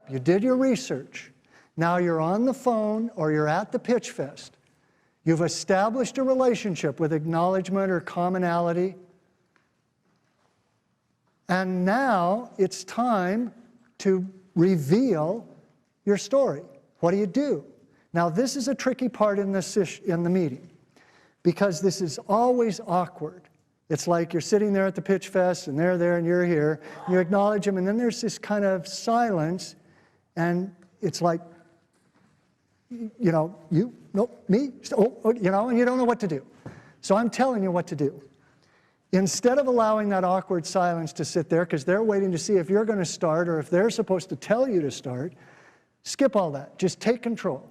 You did your research. Now you're on the phone or you're at the pitch fest. You've established a relationship with acknowledgement or commonality. And now it's time to reveal your story. What do you do? Now this is a tricky part in the meeting, because this is always awkward. It's like you're sitting there at the pitch fest and they're there and you're here. And you acknowledge them and then there's this kind of silence. And it's like, you know, you, nope, me, oh, you know, and you don't know what to do. So I'm telling you what to do. Instead of allowing that awkward silence to sit there, because they're waiting to see if you're going to start or if they're supposed to tell you to start, skip all that. Just take control.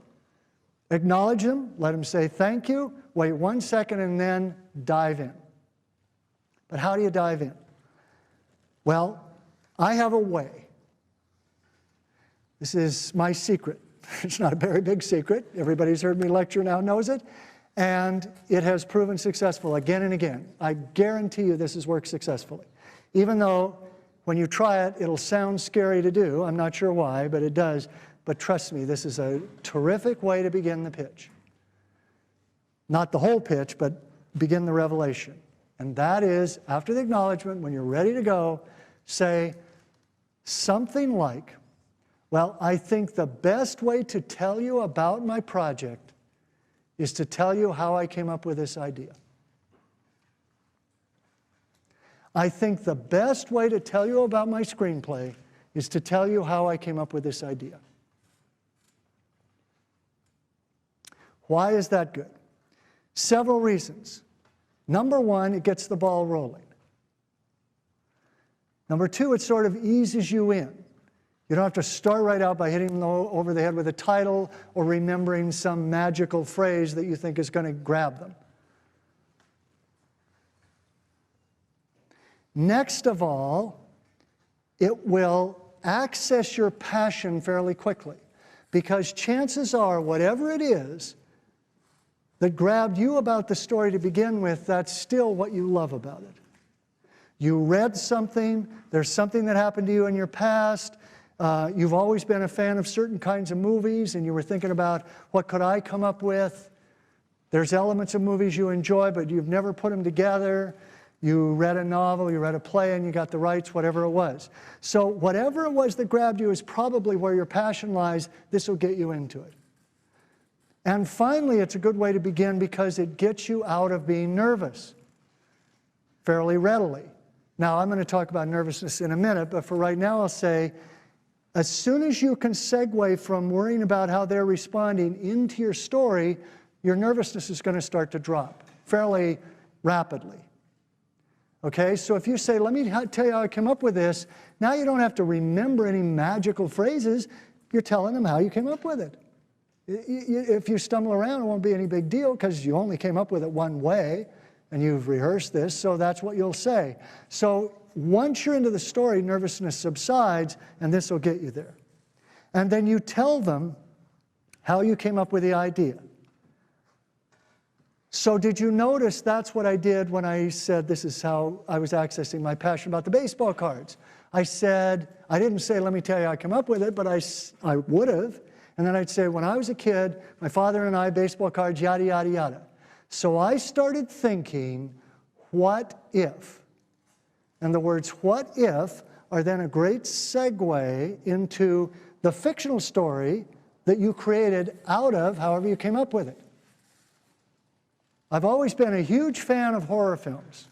Acknowledge them, let them say thank you, wait 1 second, and then dive in. But how do you dive in? Well, I have a way. This is my secret. It's not a very big secret. Everybody's heard me lecture now knows it. And it has proven successful again and again. I guarantee you this has worked successfully. Even though when you try it, it'll sound scary to do. I'm not sure why, but it does. But trust me, this is a terrific way to begin the pitch. Not the whole pitch, but begin the revelation. And that is, after the acknowledgement, when you're ready to go, say something like, well, I think the best way to tell you about my project is to tell you how I came up with this idea. I think the best way to tell you about my screenplay is to tell you how I came up with this idea. Why is that good? Several reasons. Number one, it gets the ball rolling. Number two, it sort of eases you in. You don't have to start right out by hitting them over the head with a title or remembering some magical phrase that you think is going to grab them. Next of all, it will access your passion fairly quickly, because chances are, whatever it is that grabbed you about the story to begin with, that's still what you love about it. You read something, there's something that happened to you in your past, you've always been a fan of certain kinds of movies and you were thinking about what could I come up with. There's elements of movies you enjoy but you've never put them together. You read a novel, you read a play and you got the rights, whatever it was. So whatever it was that grabbed you is probably where your passion lies. This will get you into it. And finally, it's a good way to begin because it gets you out of being nervous fairly readily. Now, I'm going to talk about nervousness in a minute, but for right now I'll say, as soon as you can segue from worrying about how they're responding into your story, your nervousness is going to start to drop fairly rapidly. Okay, so if you say, let me tell you how I came up with this, now you don't have to remember any magical phrases. You're telling them how you came up with it. If you stumble around, it won't be any big deal because you only came up with it one way and you've rehearsed this, so that's what you'll say. So once you're into the story, nervousness subsides, and this will get you there. And then you tell them how you came up with the idea. So did you notice that's what I did when I said this is how I was accessing my passion about the baseball cards? I didn't say, let me tell you how I came up with it, but I would have. And then I'd say, when I was a kid, my father and I, baseball cards, yada, yada, yada. So I started thinking, what if? And the words what if are then a great segue into the fictional story that you created out of however you came up with it. I've always been a huge fan of horror films.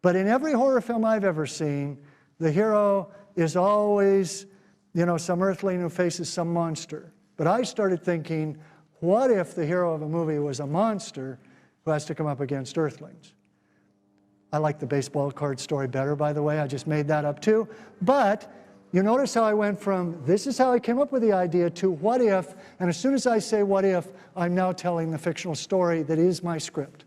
But in every horror film I've ever seen, the hero is always, some earthling who faces some monster. But I started thinking, what if the hero of a movie was a monster who has to come up against earthlings? I like the baseball card story better, by the way. I just made that up too. But You notice how I went from this is how I came up with the idea to what if, and as soon as I say what if, I'm now telling the fictional story that is my script.